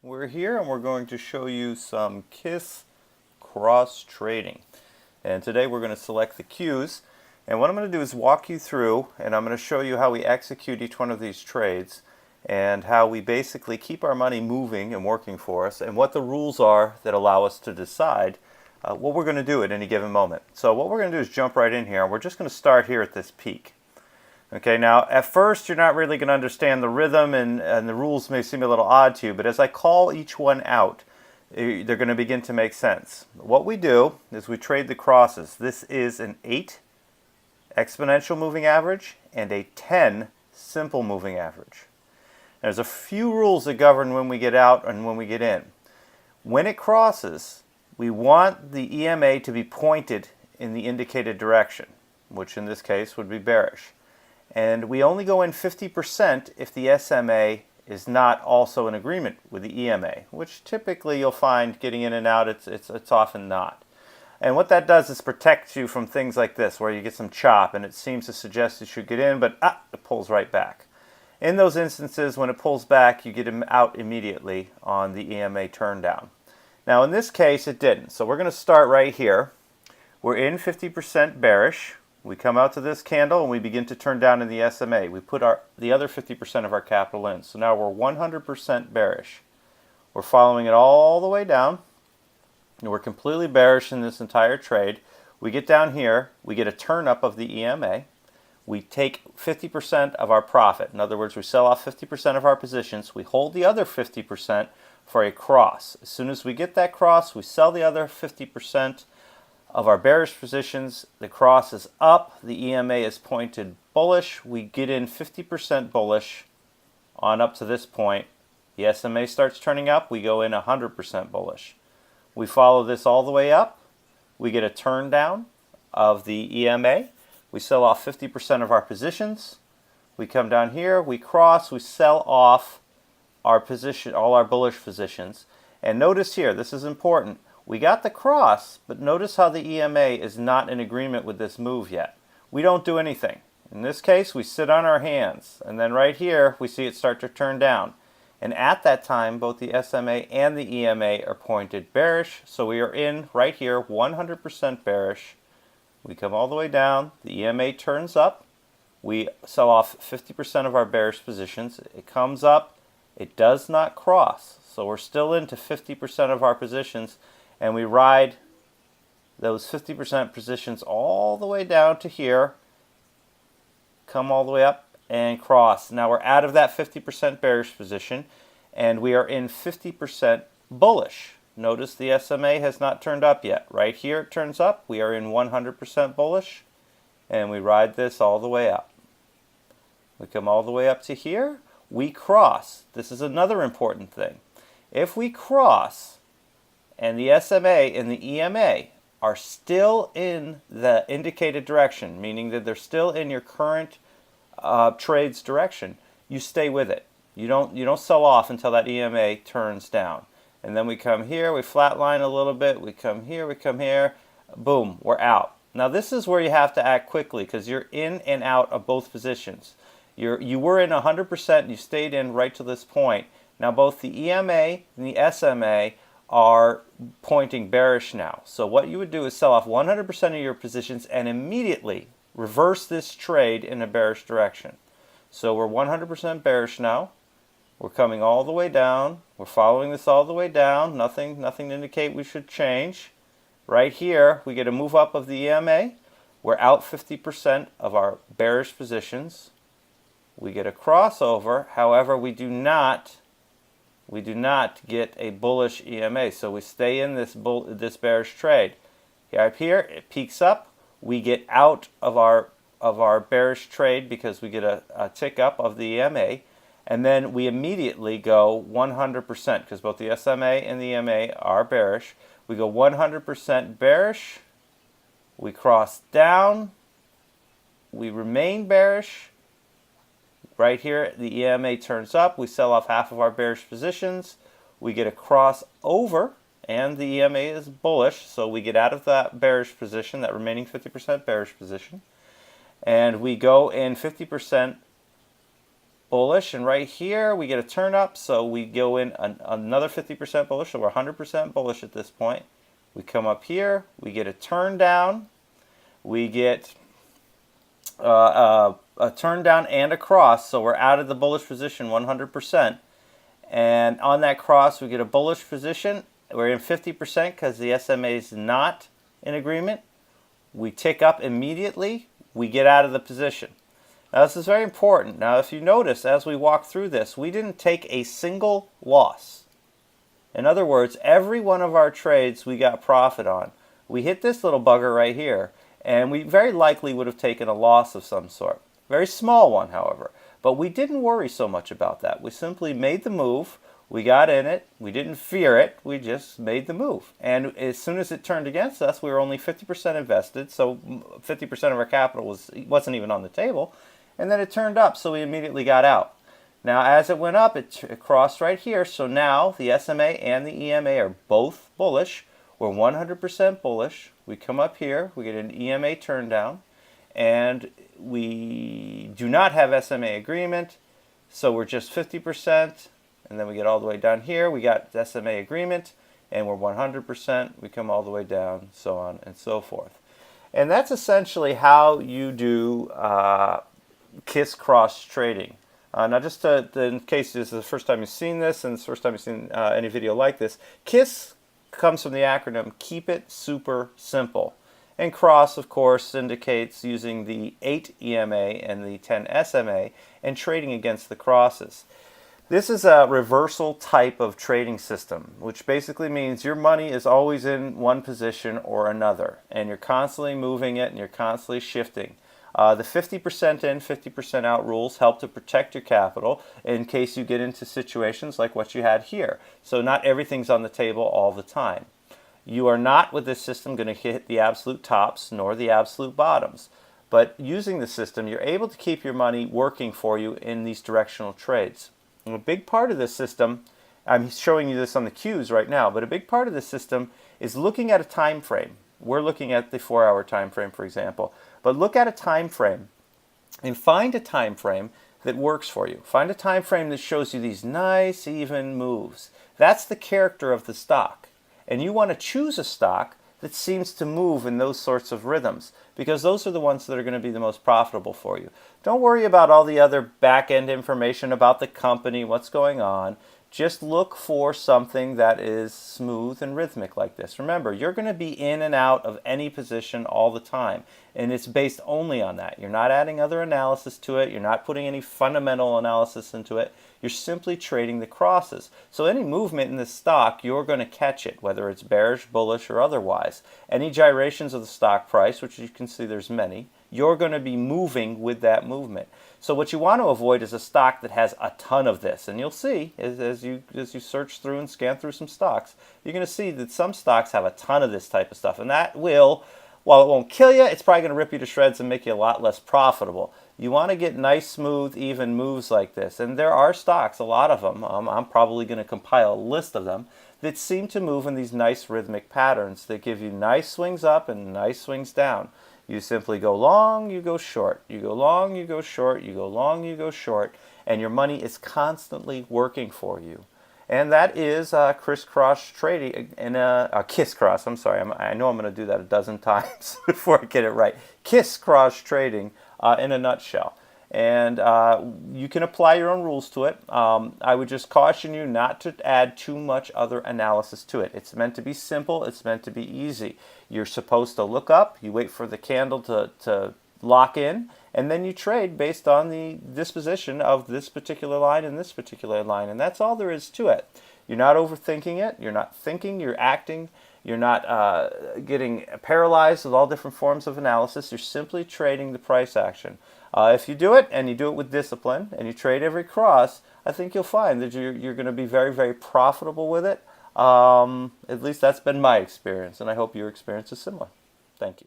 We're here and we're going to show you some KISS cross trading. And today we're going to select the Qs. And what I'm going to do is walk you through, and I'm going to show you how we execute each one of these trades and how we basically keep our money moving and working for us, and what the rules are that allow us to decide what we're going to do at any given moment. So what we're going to do is jump right in here, and we're just going to start here at this peak. Okay, now at first you're not really going to understand the rhythm, and the rules may seem a little odd to you, but as I call each one out, they're going to begin to make sense. What we do is we trade the crosses. This is an 8 exponential moving average and a 10 simple moving average. There's a few rules that govern when we get out and when we get in. When it crosses, we want the EMA to be pointed in the indicated direction, which in this case would be bearish. And we only go in 50% if the SMA is not also in agreement with the EMA, which typically you'll find getting in and out, it's often not. And what that does is protect you from things like this, where you get some chop and it seems to suggest you should get in, but it pulls right back. In those instances, when it pulls back, you get out immediately on the EMA turn down. Now in this case, it didn't. So we're going to start right here. We're in 50% bearish. We come out to this candle and we begin to turn down in the SMA. We put the other 50% of our capital in. So now we're 100% bearish. We're following it all the way down. And we're completely bearish in this entire trade. We get down here, we get a turn up of the EMA. We take 50% of our profit. In other words, we sell off 50% of our positions. We hold the other 50% for a cross. As soon as we get that cross, we sell the other 50% of our bearish positions. The cross is up, the EMA is pointed bullish. We get in 50% bullish on up to this point. The SMA starts turning up, we go in 100% bullish. We follow this all the way up. We get a turn down of the EMA. We sell off 50% of our positions. We come down here, we cross, we sell off our position, all our bullish positions. And notice here, this is important. We got the cross, but notice how the EMA is not in agreement with this move yet. We don't do anything. In this case, we sit on our hands, and then right here, we see it start to turn down. And at that time, both the SMA and the EMA are pointed bearish, so we are in right here, 100% bearish. We come all the way down, the EMA turns up, we sell off 50% of our bearish positions. It comes up, it does not cross, so we're still into 50% of our positions, and we ride those 50% positions all the way down to here, come all the way up and cross. Now we're out of that 50% bearish position and we are in 50% bullish. Notice the SMA has not turned up yet. Right here it turns up, we are in 100% bullish, and we ride this all the way up. We come all the way up to here, we cross. This is another important thing. If we cross and the SMA and the EMA are still in the indicated direction, meaning that they're still in your current trade's direction, you stay with it. You don't sell off until that EMA turns down. And then we come here, we flatline a little bit, we come here, boom, we're out. Now this is where you have to act quickly because you're in and out of both positions. You were in 100% and you stayed in right to this point. Now both the EMA and the SMA are pointing bearish now. So what you would do is sell off 100% of your positions and immediately reverse this trade in a bearish direction. So we're 100% bearish now. We're coming all the way down. We're following this all the way down. Nothing to indicate we should change. Right here, we get a move up of the EMA. We're out 50% of our bearish positions. We get a crossover. However, we do not get a bullish EMA. So we stay in this bearish trade. Up here, it peaks up. We get out of our bearish trade because we get a tick up of the EMA. And then we immediately go 100% because both the SMA and the EMA are bearish. We go 100% bearish. We cross down. We remain bearish. Right here, the EMA turns up. We sell off half of our bearish positions. We get a crossover, and the EMA is bullish, so we get out of that bearish position, that remaining 50% bearish position. And we go in 50% bullish, and right here we get a turn up, so we go in another 50% bullish, so we're 100% bullish at this point. We come up here, we get a turn down, we get a turn down and a cross, so we're out of the bullish position 100%. And on that cross, we get a bullish position. We're in 50% because the SMA is not in agreement. We tick up immediately. We get out of the position. Now, this is very important. Now, if you notice, as we walk through this, we didn't take a single loss. In other words, every one of our trades we got profit on. We hit this little bugger right here, and we very likely would have taken a loss of some sort. Very small one, however. But we didn't worry so much about that. We simply made the move. We got in it. We didn't fear it. We just made the move. And as soon as it turned against us, we were only 50% invested, so 50% of our capital wasn't even on the table. And then it turned up, so we immediately got out. Now, as it went up, it crossed right here. So now the SMA and the EMA are both bullish. We're 100% bullish. We come up here. We get an EMA turn down. And we do not have SMA agreement. So we're just 50%. And then we get all the way down here. We got SMA agreement. And we're 100%. We come all the way down, so on and so forth. And that's essentially how you do KISS cross trading. Now, just in case this is the first time you've seen this and it's the first time you've seen any video like this, KISS comes from the acronym Keep It Super Simple. And cross, of course, indicates using the 8 EMA and the 10 SMA and trading against the crosses. This is a reversal type of trading system, which basically means your money is always in one position or another, and you're constantly moving it and you're constantly shifting. The 50% in, 50% out rules help to protect your capital in case you get into situations like what you had here. So not everything's on the table all the time. You are not, with this system, going to hit the absolute tops nor the absolute bottoms. But using the system, you're able to keep your money working for you in these directional trades. And a big part of this system, I'm showing you this on the Qs right now, but a big part of this system is looking at a time frame. We're looking at the 4-hour time frame, for example. But look at a time frame and find a time frame that works for you. Find a time frame that shows you these nice, even moves. That's the character of the stock. And you want to choose a stock that seems to move in those sorts of rhythms, because those are the ones that are going to be the most profitable for you. Don't worry about all the other back-end information about the company, what's going on. Just look for something that is smooth and rhythmic like this. Remember, you're going to be in and out of any position all the time, and it's based only on that. You're not adding other analysis to it. You're not putting any fundamental analysis into it. You're simply trading the crosses. So any movement in this stock, you're going to catch it, whether it's bearish, bullish, or otherwise. Any gyrations of the stock price, which you can see there's many, you're going to be moving with that movement. So what you want to avoid is a stock that has a ton of this. And you'll see, as you search through and scan through some stocks, you're going to see that some stocks have a ton of this type of stuff. And that will, while it won't kill you, it's probably going to rip you to shreds and make you a lot less profitable. You want to get nice, smooth, even moves like this. And there are stocks, a lot of them, I'm probably going to compile a list of them, that seem to move in these nice rhythmic patterns that give you nice swings up and nice swings down. You simply go long, you go short. You go long, you go short. You go long, you go short. And your money is constantly working for you. And that is crisscross trading, KISS cross. I'm sorry, I know I'm going to do that a dozen times before I get it right. KISS cross trading in a nutshell. And you can apply your own rules to it. I would just caution you not to add too much other analysis to it. It's meant to be simple. It's meant to be easy. You're supposed to look up. You wait for the candle to lock in, and then you trade based on the disposition of this particular line and this particular line. And that's all there is to it. You're not overthinking it. You're not thinking. You're acting. You're not getting paralyzed with all different forms of analysis. You're simply trading the price action. If you do it, and you do it with discipline, and you trade every cross, I think you'll find that you're going to be very, very profitable with it. At least that's been my experience, and I hope your experience is similar. Thank you.